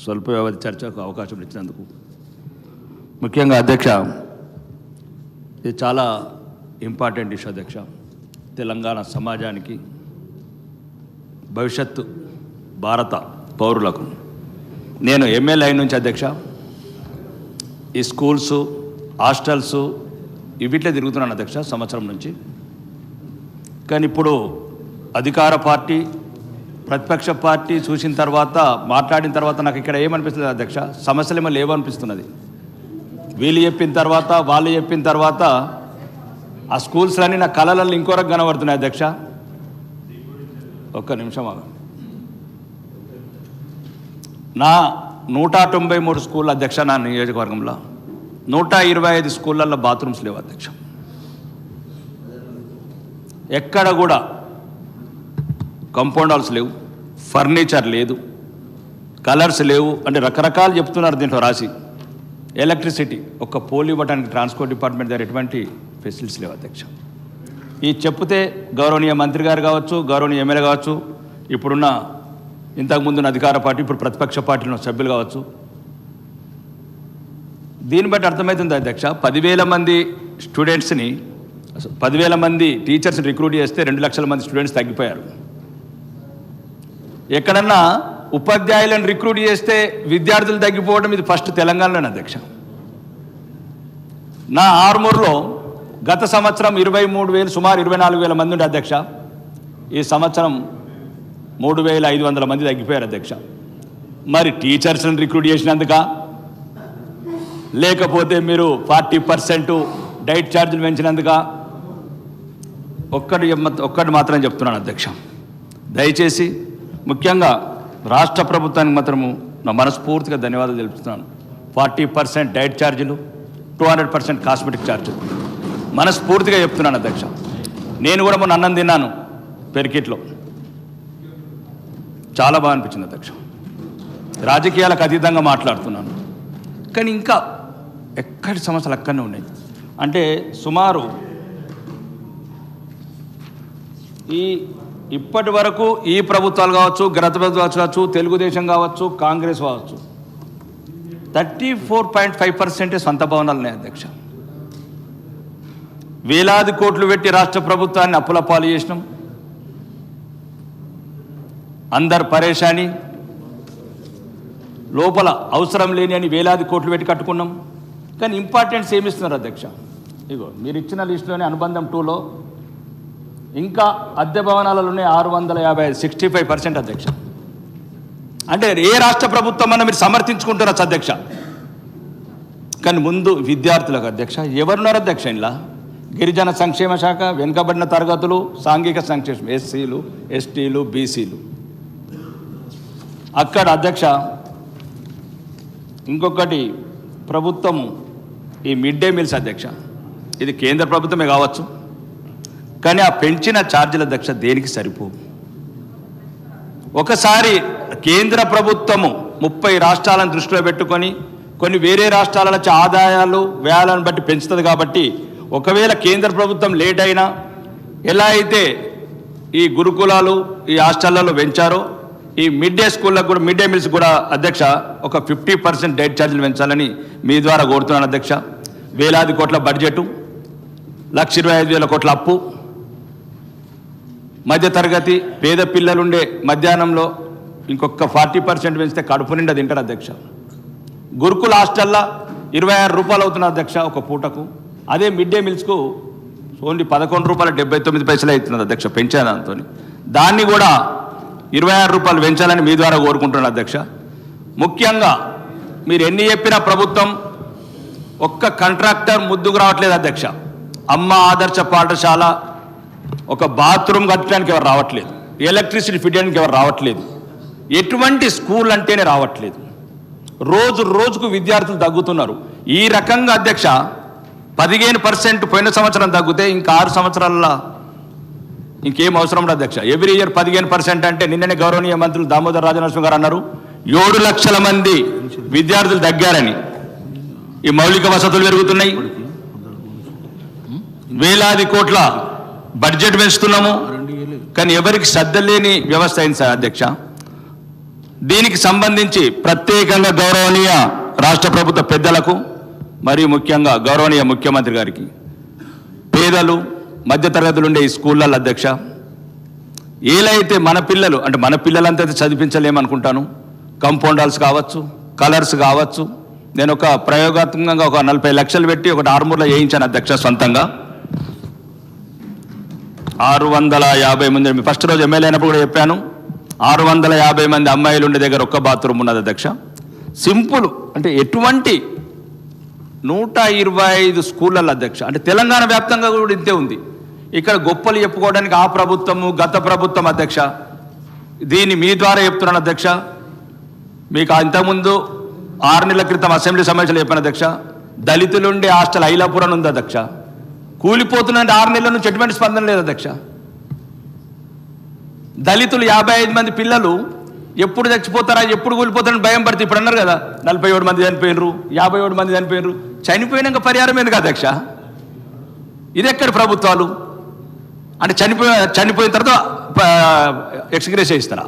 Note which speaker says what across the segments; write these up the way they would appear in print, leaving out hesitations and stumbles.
Speaker 1: స్వల్ప వ్యవధి చర్చకు అవకాశం ఇచ్చినందుకు ముఖ్యంగా అధ్యక్ష, ఇది చాలా ఇంపార్టెంట్ ఇష్యూ అధ్యక్ష. తెలంగాణ సమాజానికి, భవిష్యత్తు భారత పౌరులకు. నేను ఎమ్మెల్యే అయిన నుంచి అధ్యక్ష ఈ స్కూల్స్, హాస్టల్స్ ఇవిట్లే తిరుగుతున్నాను అధ్యక్ష సంవత్సరం నుంచి. కానీ ఇప్పుడు అధికార పార్టీ, ప్రతిపక్ష పార్టీ చూసిన తర్వాత, మాట్లాడిన తర్వాత నాకు ఇక్కడ ఏమనిపిస్తుంది అధ్యక్ష, సమస్యలేమో లేవనిపిస్తున్నది. వీళ్ళు చెప్పిన తర్వాత, వాళ్ళు చెప్పిన తర్వాత ఆ స్కూల్స్లన్నీ నా కళలలో ఇంకోరకు కనబడుతున్నాయి అధ్యక్ష. ఒక్క నిమిషం ఆగండి. నా 193 స్కూల్ అధ్యక్ష, నా నియోజకవర్గంలో 125 స్కూళ్ళల్లో బాత్రూమ్స్ లేవు అధ్యక్ష. ఎక్కడ కూడా కాంపౌండ్ హాల్స్ లేవు, ఫర్నిచర్ లేదు, కలర్స్ లేవు, అంటే రకరకాలు చెప్తున్నారు దీంట్లో రాసి. ఎలక్ట్రిసిటీ, ఒక్క పోల్ ఇవ్వడానికి ట్రాన్స్పోర్ట్ డిపార్ట్మెంట్ దగ్గర ఎటువంటి ఫెసిలిటీస్ లేవు అధ్యక్ష. ఈ చెప్తే గౌరవనీయ మంత్రి గారు కావచ్చు, గౌరవనీయ ఎమ్మెల్యే కావచ్చు, ఇప్పుడున్న ఇంతకుముందున్న అధికార పార్టీ, ఇప్పుడు ప్రతిపక్ష పార్టీలో సభ్యులు కావచ్చు, దీన్ని బట్టి అర్థమవుతుంది అధ్యక్ష. 10,000 మంది స్టూడెంట్స్ని, 10,000 మంది టీచర్స్ని రిక్రూట్ చేస్తే 2 లక్షల మంది స్టూడెంట్స్ తగ్గిపోయారు. ఎక్కడన్నా ఉపాధ్యాయులను రిక్రూట్ చేస్తే విద్యార్థులు తగ్గిపోవడం ఇది ఫస్ట్ తెలంగాణలోనే అధ్యక్ష. నా ఆర్మూర్లో గత సంవత్సరం 23,000, సుమారు 24,000 మంది ఉండే అధ్యక్ష. ఈ సంవత్సరం 3,500 మంది తగ్గిపోయారు అధ్యక్ష. మరి టీచర్స్ని రిక్రూట్ చేసినందుక, లేకపోతే మీరు 40% డైట్ ఛార్జీలు పెంచినందుక? ఒక్కటి మాత్రం చెప్తున్నాను అధ్యక్ష, దయచేసి ముఖ్యంగా రాష్ట్ర ప్రభుత్వానికి మాత్రము నా మనస్ఫూర్తిగా ధన్యవాదాలు తెలుపుతున్నాను. 40% డైట్ ఛార్జీలు, 200% కాస్మెటిక్ ఛార్జీలు మనస్ఫూర్తిగా చెప్తున్నాను అధ్యక్ష. నేను కూడా మొన్న అన్నం తిన్నాను పెరికిట్లో, చాలా బాగా అనిపించింది అధ్యక్ష. రాజకీయాలకు అతీతంగా మాట్లాడుతున్నాను, కానీ ఇంకా ఎక్కడి సమస్యలు అక్కడనే ఉన్నాయి. అంటే సుమారు ఇప్పటి వరకు ఈ ప్రభుత్వాలు కావచ్చు, గత ప్రభుత్వాలు కావచ్చు, తెలుగుదేశం కావచ్చు, కాంగ్రెస్ కావచ్చు, 34.5% సొంత భవనాలు ఉన్నాయి అధ్యక్ష. వేలాది కోట్లు పెట్టి రాష్ట్ర ప్రభుత్వాన్ని అప్పుల పాలు చేసినాం. అందరు పరేషాని, లోపల అవసరం లేని అని వేలాది కోట్లు పెట్టి కట్టుకున్నాం. కానీ ఇంపార్టెన్స్ ఏమిస్తున్నారు అధ్యక్ష? ఇగో మీరు ఇచ్చిన లిస్టులోనే అనుబంధం 2లో ఇంకా అద్దె భవనాలలోనే 655, 65% అధ్యక్ష. అంటే ఏ రాష్ట్ర ప్రభుత్వం అన్న మీరు సమర్థించుకుంటున్నారు అధ్యక్ష. కానీ ముందు విద్యార్థులకు అధ్యక్ష ఎవరున్నారు అధ్యక్ష? ఇలా గిరిజన సంక్షేమ శాఖ, వెనుకబడిన తరగతులు, సాంఘిక సంక్షేమం, ఎస్సీలు, ఎస్టీలు, బీసీలు. అక్కడ అధ్యక్ష ఇంకొకటి ప్రభుత్వము ఈ మిడ్ డే మీల్స్ అధ్యక్ష, ఇది కేంద్ర ప్రభుత్వమే కావచ్చు, కానీ ఆ పెంచిన ఛార్జీల అధ్యక్ష దేనికి సరిపో. ఒకసారి కేంద్ర ప్రభుత్వము 30 రాష్ట్రాలను దృష్టిలో పెట్టుకొని కొన్ని వేరే రాష్ట్రాల నుంచి ఆదాయాలు, వ్యయాలను బట్టి పెంచుతుంది. కాబట్టి ఒకవేళ కేంద్ర ప్రభుత్వం లేట్ అయినా, ఎలా అయితే ఈ గురుకులాలు, ఈ హాస్టళ్లలో పెంచారో, ఈ మిడ్ డే స్కూళ్ళకు కూడా, మిడ్ డే మీల్స్ కూడా అధ్యక్ష ఒక 50% డైట్ ఛార్జీలు పెంచాలని మీ ద్వారా కోరుతున్నాను అధ్యక్ష. వేలాది కోట్ల బడ్జెటు, 1,25,000 కోట్ల అప్పు, మధ్యతరగతి పేద పిల్లలుండే మధ్యాహ్నంలో ఇంకొక 40% పెంచితే కడుపు నిండా తింటారు అధ్యక్ష. గురుకుల హాస్టల్లో 26 రూపాయలు అవుతున్నారు అధ్యక్ష ఒక పూటకు. అదే మిడ్ డే మీల్స్కు ఓన్లీ 11 రూపాయల 79 పైసలు అవుతున్నది అధ్యక్ష పెంచాను దాంతో. దాన్ని కూడా 26 రూపాయలు పెంచాలని మీ ద్వారా కోరుకుంటున్నాను అధ్యక్ష. ముఖ్యంగా మీరు ఎన్ని చెప్పినా ప్రభుత్వం ఒక్క కాంట్రాక్టర్ ముద్దుకు రావట్లేదు అధ్యక్ష. అమ్మ ఆదర్శ పాఠశాల ఒక బాత్రూమ్ కట్టడానికి ఎవరు రావట్లేదు, ఎలక్ట్రిసిటీ ఫిట్ చేయడానికి ఎవరు రావట్లేదు, ఎటువంటి స్కూల్ అంటేనే రావట్లేదు. రోజు రోజుకు విద్యార్థులు తగ్గుతున్నారు. ఈ రకంగా అధ్యక్ష 15% పోయిన సంవత్సరం తగ్గితే ఇంకా 6 సంవత్సరాల ఇంకేం అవసరం ఉండదు అధ్యక్ష. ఎవ్రీ ఇయర్ 15% అంటే నిన్ననే గౌరవనీయ మంత్రులు దామోదర్ రాజనరసింహ గారు అన్నారు 7 లక్షల మంది విద్యార్థులు తగ్గారని. ఈ మౌలిక వసతులు పెరుగుతున్నాయి, వేలాది కోట్ల బడ్జెట్ పెంచుతున్నాము, కానీ ఎవరికి శ్రద్ధ లేని వ్యవస్థ అయింది సార్ అధ్యక్ష. దీనికి సంబంధించి ప్రత్యేకంగా గౌరవనీయ రాష్ట్ర ప్రభుత్వ పెద్దలకు మరియు ముఖ్యంగా గౌరవనీయ ముఖ్యమంత్రి గారికి పేదలు మధ్యతరగతులు ఉండే ఈ స్కూళ్ళ అధ్యక్ష ఏలైతే మన పిల్లలు అంటే మన పిల్లలంతా చదివించలేమనుకుంటాను, కంపౌండర్స్ కావచ్చు, కలర్స్ కావచ్చు. నేను ఒక ప్రయోగాత్మకంగా ఒక 40 లక్షలు పెట్టి ఒకటి ఆర్మూర్లో వేయించాను అధ్యక్ష సొంతంగా. 650 మంది ఫస్ట్ రోజు ఎమ్మెల్యే అయినప్పుడు కూడా చెప్పాను. 650 మంది అమ్మాయిలు ఉండే దగ్గర ఒక్క బాత్రూమ్ ఉన్నది అధ్యక్ష. సింపుల్ అంటే ఎటువంటి 125 స్కూళ్ళ అధ్యక్ష అంటే తెలంగాణ వ్యాప్తంగా కూడా ఇంతే ఉంది. ఇక్కడ గొప్పలు చెప్పుకోవడానికి ఆ ప్రభుత్వము గత ప్రభుత్వం అధ్యక్ష. దీన్ని మీ ద్వారా చెప్తున్నాను అధ్యక్ష. మీకు ఇంతకుముందు 6 నెలల క్రితం అసెంబ్లీ సమావేశంలో చెప్పాను అధ్యక్ష. దళితులుండే హాస్టల్ ఐలాపురం ఉంది అధ్యక్ష. కూలిపోతున్న 6 నెలల నుంచి ఎటువంటి స్పందన లేదు అధ్యక్ష. దళితులు 55 మంది పిల్లలు ఎప్పుడు చచ్చిపోతారా ఎప్పుడు కూలిపోతారని భయం పడితే ఇప్పుడు అన్నారు కదా 47 మంది చనిపోయినరు, 57 మంది చనిపోయినరు. చనిపోయినాక పరిహారం ఎందుకు అధ్యక్ష? ఇది ఎక్కడ ప్రభుత్వాలు అంటే చనిపోయిన తర్వాత ఎక్స్గ్రేషియా ఇస్తారా?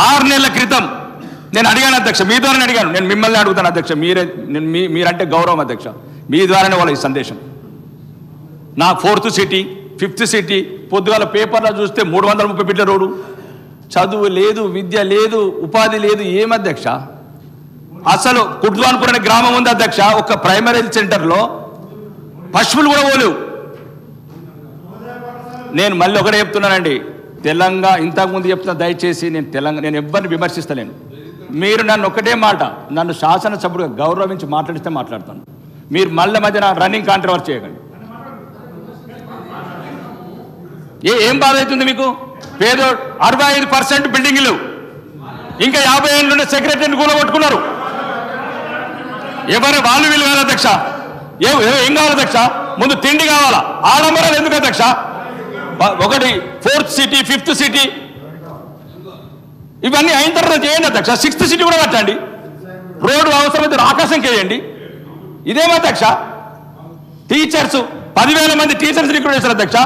Speaker 1: 6 నెలల క్రితం నేను అడిగాను అధ్యక్ష, మీ ద్వారానే అడిగాను. నేను మిమ్మల్ని అడుగుతాను అధ్యక్ష, మీరంటే గౌరవం అధ్యక్ష, మీ ద్వారానే వాళ్ళ ఈ సందేశం. నా 4th సిటీ 5th సిటీ పొద్దుగాల పేపర్లో చూస్తే 330 బిడ్డ రోడ్డు, చదువు లేదు, విద్య లేదు, ఉపాధి లేదు. ఏం అధ్యక్ష? అసలు కుట్రాన్పూర్ అనే గ్రామం ఉంది అధ్యక్ష, ఒక ప్రైమరీ హెల్త్ సెంటర్లో పశువులు కూడా పోలేవు. నేను మళ్ళీ ఒకటే చెప్తున్నానండి, తెలంగాణ ఇంతకుముందు చెప్తున్నా, దయచేసి నేను ఎవ్వరిని విమర్శిస్తలేను. మీరు నన్ను ఒకటే మాట, నన్ను శాసనసభ్యుడిగా గౌరవించి మాట్లాడిస్తే మాట్లాడతాను. మీరు మళ్ళీ మధ్యన రన్నింగ్ కాంట్రవర్సీ చేయకండి. ఏం బాధ అవుతుంది మీకు? పేదో 65% బిల్డింగ్లు, ఇంకా 50 ఏళ్ళు ఉండే సెక్రటరీని కూలగొట్టుకున్నారు. ఎవరు వాళ్ళు వీళ్ళు కాదు అధ్యక్ష. ఏం కావాలి అధ్యక్ష? ముందు తిండి కావాలా? ఆడంబరాలు ఎందుకు అధ్యక్ష? ఒకటి 4th సిటీ 5th సిటీ ఇవన్నీ అయిన తర్వాత చేయండి అధ్యక్ష. 6th సిటీ కూడా కట్టండి, రోడ్డు అవసరమైతే ఆకాశం వేయండి. ఇదేమో అధ్యక్ష? టీచర్స్ 10,000 మంది టీచర్స్ రిక్రూట్ చేశారు అధ్యక్ష.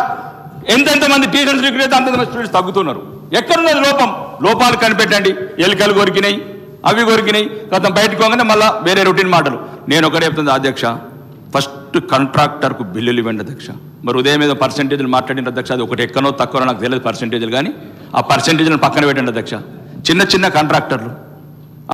Speaker 1: ఎంతెంతమంది టీచర్స్ రిక్రూట్ అయితే అంతమంది స్టూడెంట్స్ తగ్గుతున్నారు. ఎక్కడున్నది లోపం? లోపాలు కనిపెట్టండి. ఎలుకలు కొరికినాయి, అవి కొరికినాయి, గతం బయటకు పోగానే మళ్ళీ వేరే రొటీన్ మాటలు. నేను ఒకటే చెప్తుంది అధ్యక్ష, ఫస్ట్ కాంట్రాక్టర్కు బిల్లులు ఇవ్వండి అధ్యక్ష. మరి ఉదయం ఏదో పర్సెంటేజ్లు మాట్లాడిన అధ్యక్ష, అది ఒకటి ఎక్కనో తక్కువనో నాకు తెలియదు పర్సెంటేజ్లు, కానీ ఆ పర్సెంటేజ్లను పక్కన పెట్టండి అధ్యక్ష. చిన్న కాంట్రాక్టర్లు